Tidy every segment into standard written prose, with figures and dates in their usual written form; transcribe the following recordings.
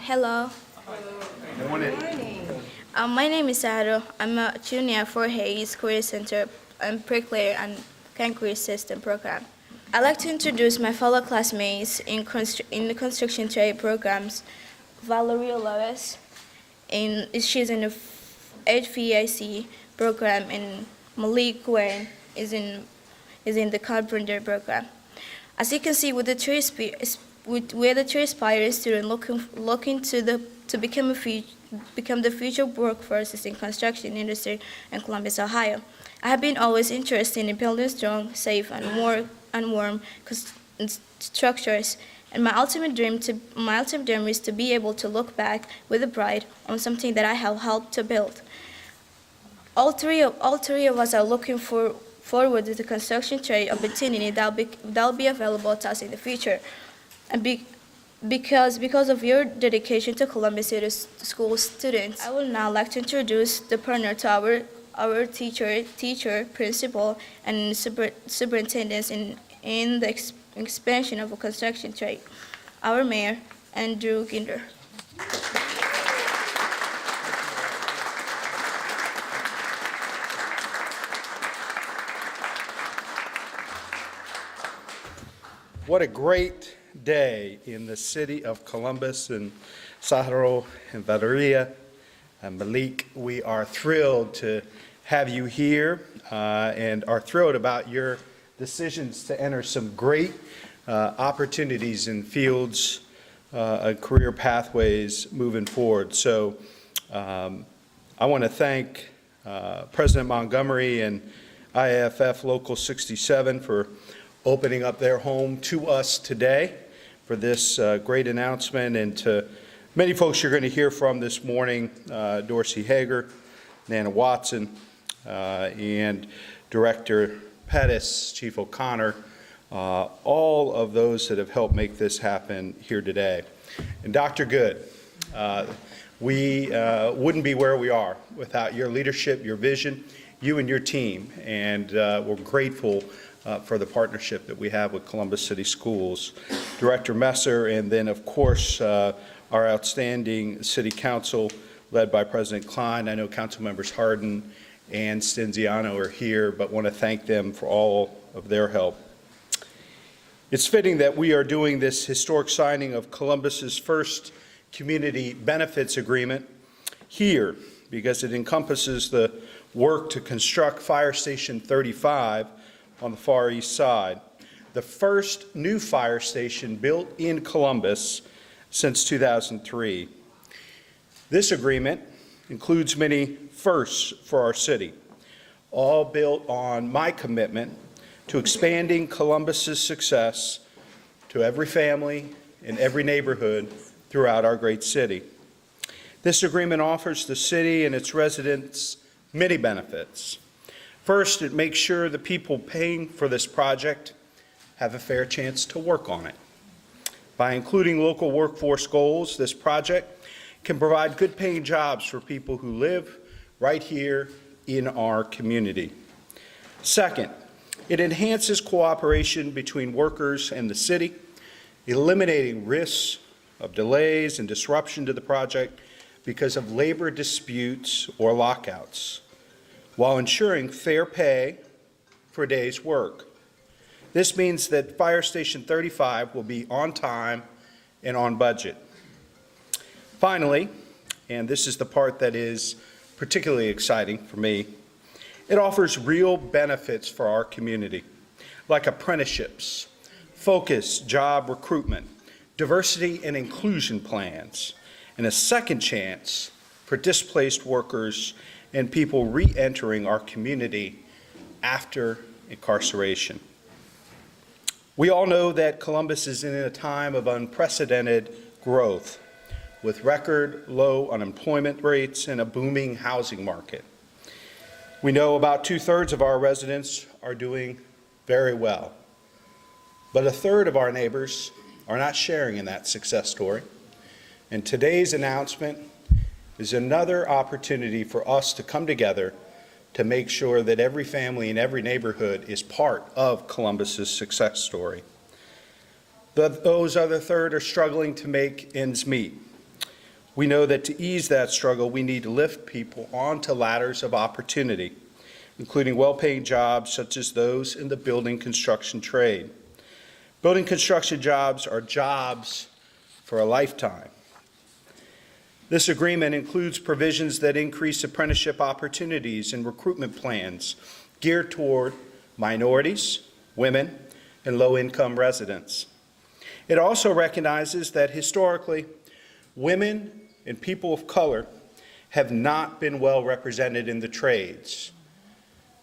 Hello. Good morning. My name is Saro. I'm a junior for Hayes Career Center and Bricklayer and Concrete System program. I'd like to introduce my fellow classmates in the construction trade programs. Valeria Lewis, she's in the HVAC program, and Malik Gwen is in the carpenter program. As you can see, with the we're the three aspiring student looking to become the future workforces in construction industry in Columbus, Ohio. I have been always interested in building strong, safe, and warm structures. And my ultimate dream is to be able to look back with pride on something that I have helped to build. All three of us are looking forward to the construction trade opportunity that'll be available to us in the future. And because of your dedication to Columbus City School students, I would now like to introduce the partner to our teacher, principal, and superintendents in the expansion of a construction trade, our mayor, Andrew Ginder. What a great day in the city of Columbus, and Saharo and Valeria and Malik. We are thrilled to have you here and are thrilled about your decisions to enter some great opportunities in fields and career pathways moving forward. So I want to thank President Montgomery and IAFF Local 67 for opening up their home to us today for this great announcement, and to many folks you're going to hear from this morning, Dorsey Hager, Nana Watson, and Director Pettis, Chief O'Connor, all of those that have helped make this happen here today. And Dr. Good, we wouldn't be where we are without your leadership, your vision, you and your team, and we're grateful for the partnership that we have with Columbus City Schools. Director Messer, and then of course our outstanding City Council led by President Klein. I know Council Members Hardin and Stenziano are here, but want to thank them for all of their help. It's fitting that we are doing this historic signing of Columbus's first community benefits agreement here, because it encompasses the work to construct Fire Station 35 on the Far East Side, the first new fire station built in Columbus since 2003. This agreement includes many firsts for our city, all built on my commitment to expanding Columbus's success to every family in every neighborhood throughout our great city. This agreement offers the city and its residents many benefits. First, it makes sure the people paying for this project have a fair chance to work on it. By including local workforce goals, this project can provide good-paying jobs for people who live right here in our community. Second, it enhances cooperation between workers and the city, eliminating risks of delays and disruption to the project because of labor disputes or lockouts, while ensuring fair pay for a day's work. This means that Fire Station 35 will be on time and on budget. Finally, and this is the part that is particularly exciting for me, it offers real benefits for our community, like apprenticeships, focused job recruitment, diversity and inclusion plans, and a second chance for displaced workers and people re-entering our community after incarceration. We all know that Columbus is in a time of unprecedented growth, with record low unemployment rates and a booming housing market. We know about 2/3 of our residents are doing very well, but a third of our neighbors are not sharing in that success story. And today's announcement is another opportunity for us to come together to make sure that every family in every neighborhood is part of Columbus's success story. Those other third are struggling to make ends meet. We know that to ease that struggle, we need to lift people onto ladders of opportunity, including well-paying jobs such as those in the building construction trade. Building construction jobs are jobs for a lifetime. This agreement includes provisions that increase apprenticeship opportunities and recruitment plans geared toward minorities, women, and low-income residents. It also recognizes that historically, women and people of color have not been well represented in the trades.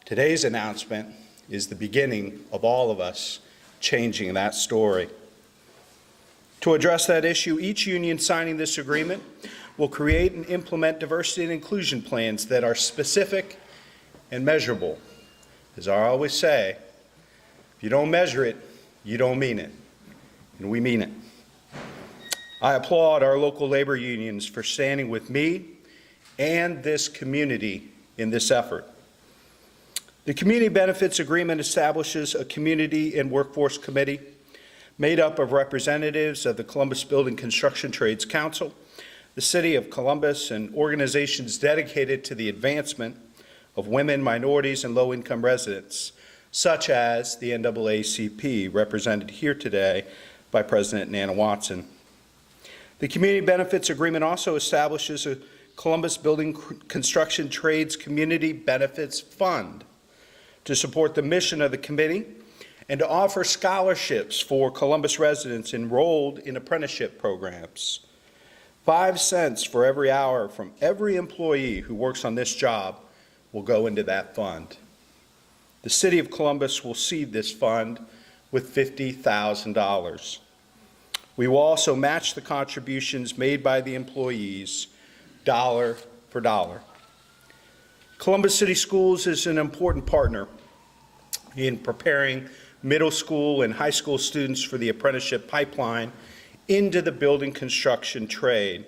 Today's announcement is the beginning of all of us changing that story. To address that issue, each union signing this agreement will create and implement diversity and inclusion plans that are specific and measurable. As I always say, if you don't measure it, you don't mean it, and we mean it. I applaud our local labor unions for standing with me and this community in this effort. The Community Benefits Agreement establishes a Community and Workforce Committee made up of representatives of the Columbus Building Construction Trades Council, the City of Columbus, and organizations dedicated to the advancement of women, minorities, and low-income residents, such as the NAACP, represented here today by President Nana Watson. The Community Benefits Agreement also establishes a Columbus Building Construction Trades Community Benefits Fund to support the mission of the committee and to offer scholarships for Columbus residents enrolled in apprenticeship programs. 5 cents for every hour from every employee who works on this job will go into that fund. The City of Columbus will seed this fund with $50,000. We will also match the contributions made by the employees dollar for dollar. Columbus City Schools is an important partner in preparing middle school and high school students for the apprenticeship pipeline into the building construction trade.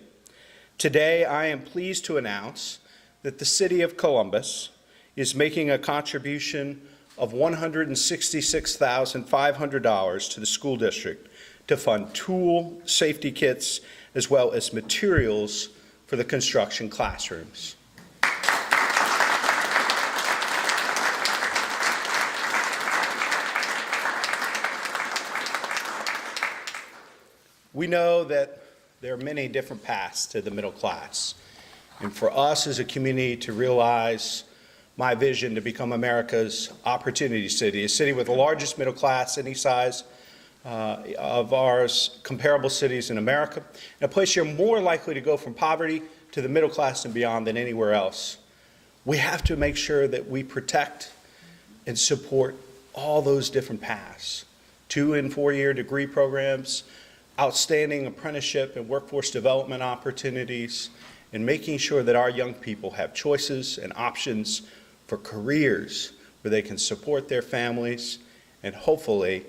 Today, I am pleased to announce that the City of Columbus is making a contribution of $166,500 to the school district to fund tool safety kits as well as materials for the construction classrooms. We know that there are many different paths to the middle class. And for us as a community to realize my vision to become America's opportunity city, a city with the largest middle class any size of ours, comparable cities in America, and a place you're more likely to go from poverty to the middle class and beyond than anywhere else. We have to make sure that we protect and support all those different paths. 2- and 4-year degree programs, outstanding apprenticeship and workforce development opportunities, and making sure that our young people have choices and options for careers where they can support their families and hopefully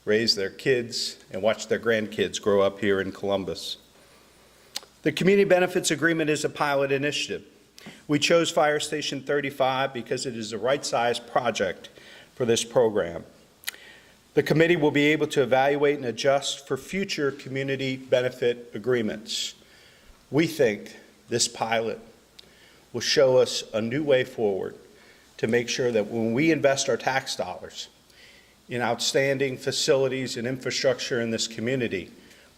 raise their kids and watch their grandkids grow up here in Columbus. The Community Benefits Agreement is a pilot initiative. We chose Fire Station 35 because it is the right-sized project for this program. The committee will be able to evaluate and adjust for future community benefit agreements. We think this pilot will show us a new way forward to make sure that when we invest our tax dollars in outstanding facilities and infrastructure in this community,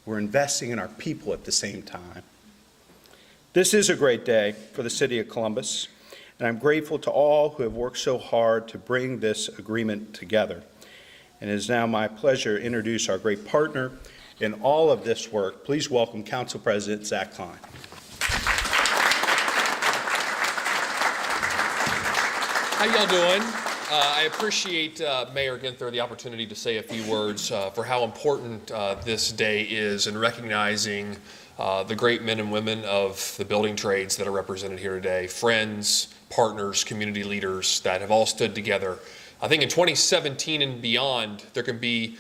we're investing in our people at the same time. This is a great day for the City of Columbus, and I'm grateful to all who have worked so hard to bring this agreement together. And it is now my pleasure to introduce our great partner in all of this work. Please welcome Council President Zach Klein. How y'all doing? I appreciate Mayor Ginther the opportunity to say a few words for how important this day is in recognizing the great men and women of the building trades that are represented here today, friends, partners, community leaders that have all stood together. I think in 2017 and beyond, there can be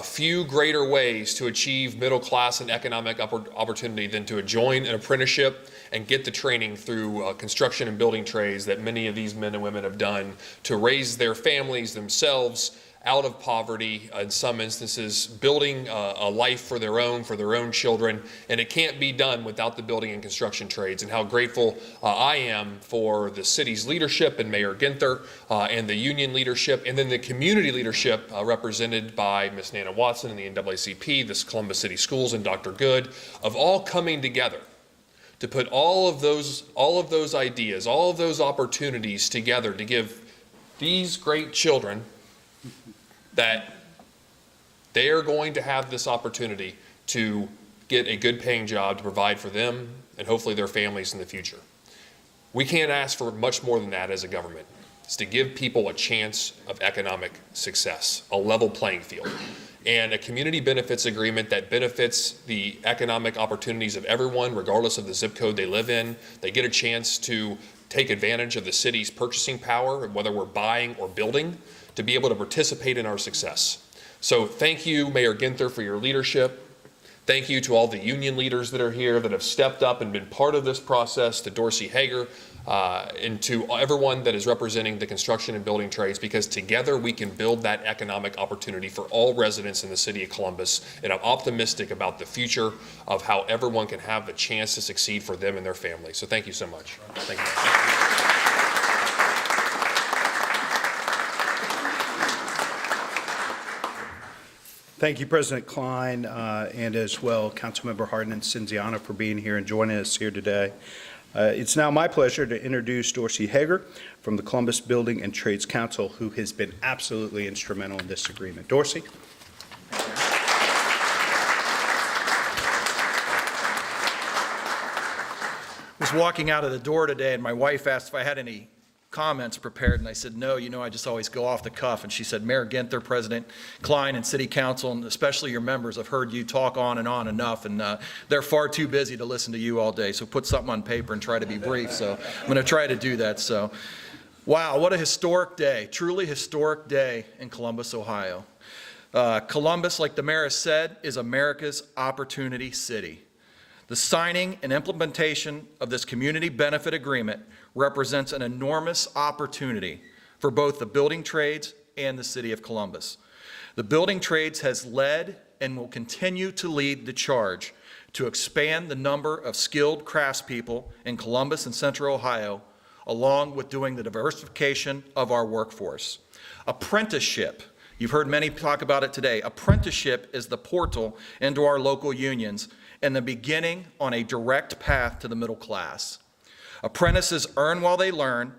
few greater ways to achieve middle class and economic opportunity than to join an apprenticeship and get the training through construction and building trades that many of these men and women have done to raise their families, themselves, out of poverty, in some instances, building a life for their own children, and it can't be done without the building and construction trades. And how grateful I am for the city's leadership and Mayor Ginther and the union leadership, and then the community leadership represented by Ms. Nana Watson and the NAACP, the Columbus City Schools, and Dr. Good, of all coming together to put all of those ideas, all of those opportunities together to give these great children that they are going to have this opportunity to get a good paying job to provide for them and hopefully their families in the future. We can't ask for much more than that as a government. It's to give people a chance of economic success, a level playing field, and a community benefits agreement that benefits the economic opportunities of everyone, regardless of the zip code they live in. They get a chance to take advantage of the city's purchasing power, whether we're buying or building, to be able to participate in our success. So thank you, Mayor Ginther, for your leadership. Thank you to all the union leaders that are here that have stepped up and been part of this process, to Dorsey Hager, and to everyone that is representing the construction and building trades, because together we can build that economic opportunity for all residents in the city of Columbus. And I'm optimistic about the future of how everyone can have a chance to succeed for them and their families. So thank you so much. Thank you. Thank you, President Klein, and as well Councilmember Hardin and Cinziano for being here and joining us here today. It's now my pleasure to introduce Dorsey Hager from the Columbus Building and Trades Council, who has been absolutely instrumental in this agreement. Dorsey. I was walking out of the door today, and my wife asked if I had any comments prepared, and I said, no, I just always go off the cuff. And she said, Mayor Ginther, President Klein, and City Council, and especially your members, have heard you talk on enough, and they're far too busy to listen to you all day. So put something on paper and try to be brief. So I'm going to try to do that. So, wow, what a historic day, truly historic day in Columbus, Ohio. Columbus, like the mayor has said, is America's opportunity city. The signing and implementation of this community benefit agreement represents an enormous opportunity for both the building trades and the city of Columbus. The building trades has led and will continue to lead the charge to expand the number of skilled craftspeople in Columbus and Central Ohio, along with doing the diversification of our workforce. Apprenticeship, you've heard many talk about it today. Apprenticeship is the portal into our local unions and the beginning on a direct path to the middle class. Apprentices earn while they learn,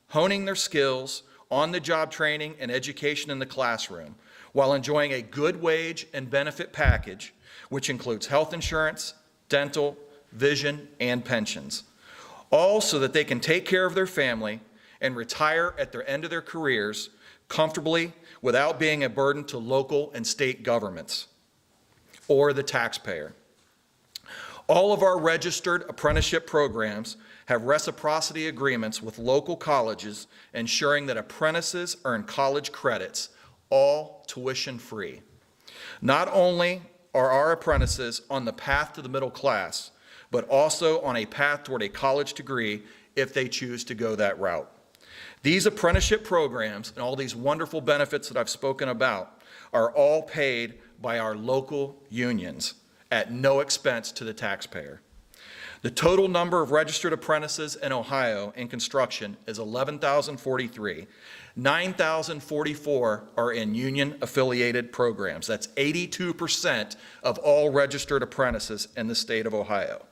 honing their skills, on-the-job training and education in the classroom, while enjoying a good wage and benefit package, which includes health insurance, dental, vision, and pensions, all so that they can take care of their family and retire at the end of their careers comfortably without being a burden to local and state governments or the taxpayer. All of our registered apprenticeship programs have reciprocity agreements with local colleges, ensuring that apprentices earn college credits, all tuition-free. Not only are our apprentices on the path to the middle class, but also on a path toward a college degree if they choose to go that route. These apprenticeship programs and all these wonderful benefits that I've spoken about are all paid by our local unions at no expense to the taxpayer. The total number of registered apprentices in Ohio in construction is 11,043. 9,044 are in union-affiliated programs. That's 82% of all registered apprentices in the state of Ohio.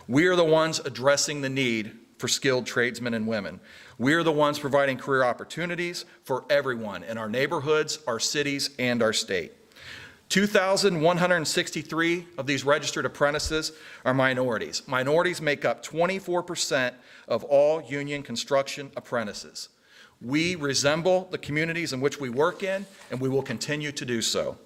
We are the ones addressing the need for skilled tradesmen and women. We are the ones providing career opportunities for everyone in our neighborhoods, our cities, and our state. 2,163 of these registered apprentices are minorities. Minorities make up 24% of all union construction apprentices. We resemble the communities in which we work in, and we will continue to do so.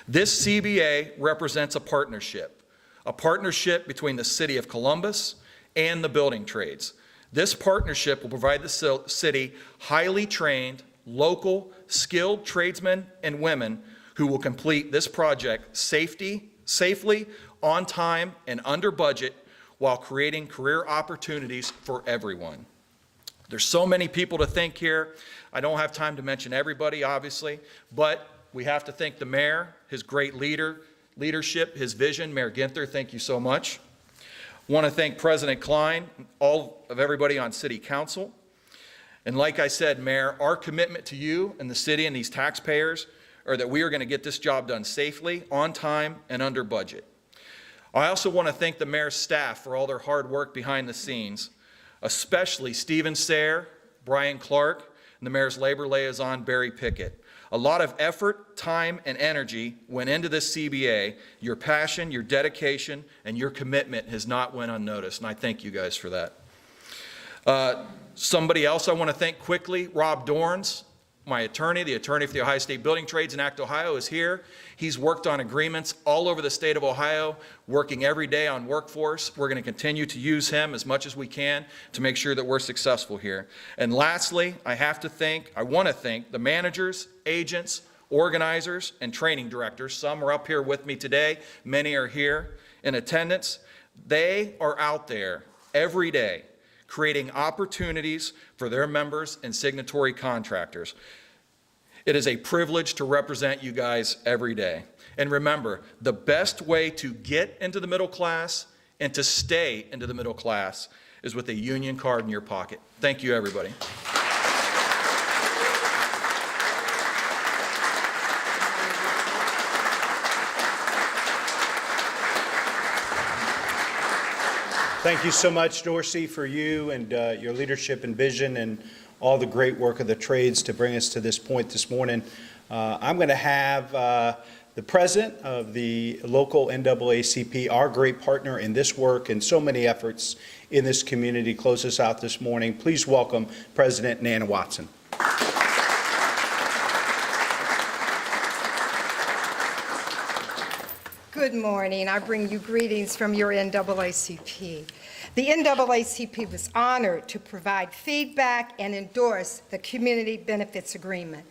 This CBA represents a partnership between the city of Columbus and the building trades. This partnership will provide the city highly trained, local, skilled tradesmen and women who will complete this project safely, on time, and under budget, while creating career opportunities for everyone. There's so many people to thank here. I don't have time to mention everybody, obviously, but we have to thank the mayor, his great leadership, his vision. Mayor Ginther, thank you so much. Want to thank President Klein, all of everybody on City Council. And like I said, Mayor, our commitment to you and the city and these taxpayers are that we are going to get this job done safely, on time, and under budget. I also want to thank the mayor's staff for all their hard work behind the scenes, especially Stephen Sayre, Brian Clark, and the mayor's labor liaison, Barry Pickett. A lot of effort, time, and energy went into this CBA. Your passion, your dedication, and your commitment has not went unnoticed, and I thank you guys for that. Somebody else I want to thank quickly, Rob Dorns, my attorney, the attorney for the Ohio State Building Trades in Act, Ohio, is here. He's worked on agreements all over the state of Ohio, working every day on workforce. We're going to continue to use him as much as we can to make sure that we're successful here. And lastly, I want to thank the managers, agents, organizers, and training directors. Some are up here with me today. Many are here in attendance. They are out there every day creating opportunities for their members and signatory contractors. It is a privilege to represent you guys every day. And remember, the best way to get into the middle class and to stay into the middle class is with a union card in your pocket. Thank you, everybody. Thank you so much, Dorsey, for you and your leadership and vision and all the great work of the trades to bring us to this point this morning. I'm going to have the president of the local NAACP, our great partner in this work and so many efforts in this community, close us out this morning. Please welcome President Nana Watson. Good morning. I bring you greetings from your NAACP. The NAACP was honored to provide feedback and endorse the Community Benefits Agreement.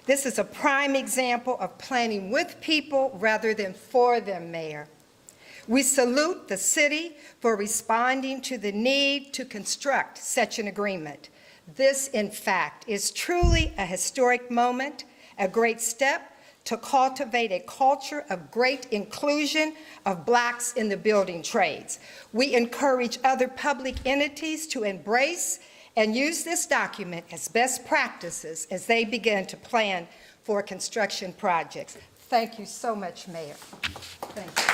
This is a prime example of planning with people rather than for them, Mayor. We salute the city for responding to the need to construct such an agreement. This, in fact, is truly a historic moment, a great step to cultivate a culture of great inclusion of Blacks in the building trades. We encourage other public entities to embrace and use this document as best practices as they begin to plan for construction projects. Thank you so much, Mayor. Thank you.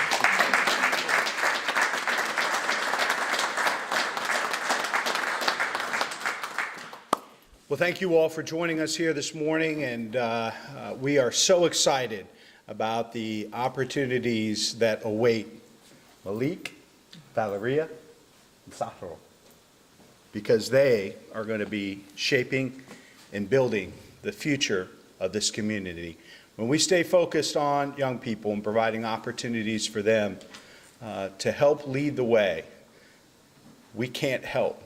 Well, thank you all for joining us here this morning, and we are so excited about the opportunities that await Malik, Valeria, and Sahro, because they are going to be shaping and building the future of this community. When we stay focused on young people and providing opportunities for them to help lead the way, we can't help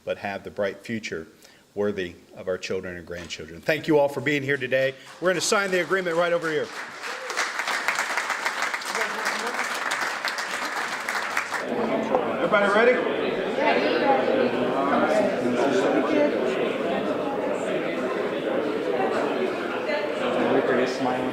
but have the bright future worthy of our children and grandchildren. Thank you all for being here today. We're going to sign the agreement right over here. Everybody ready? Smiling.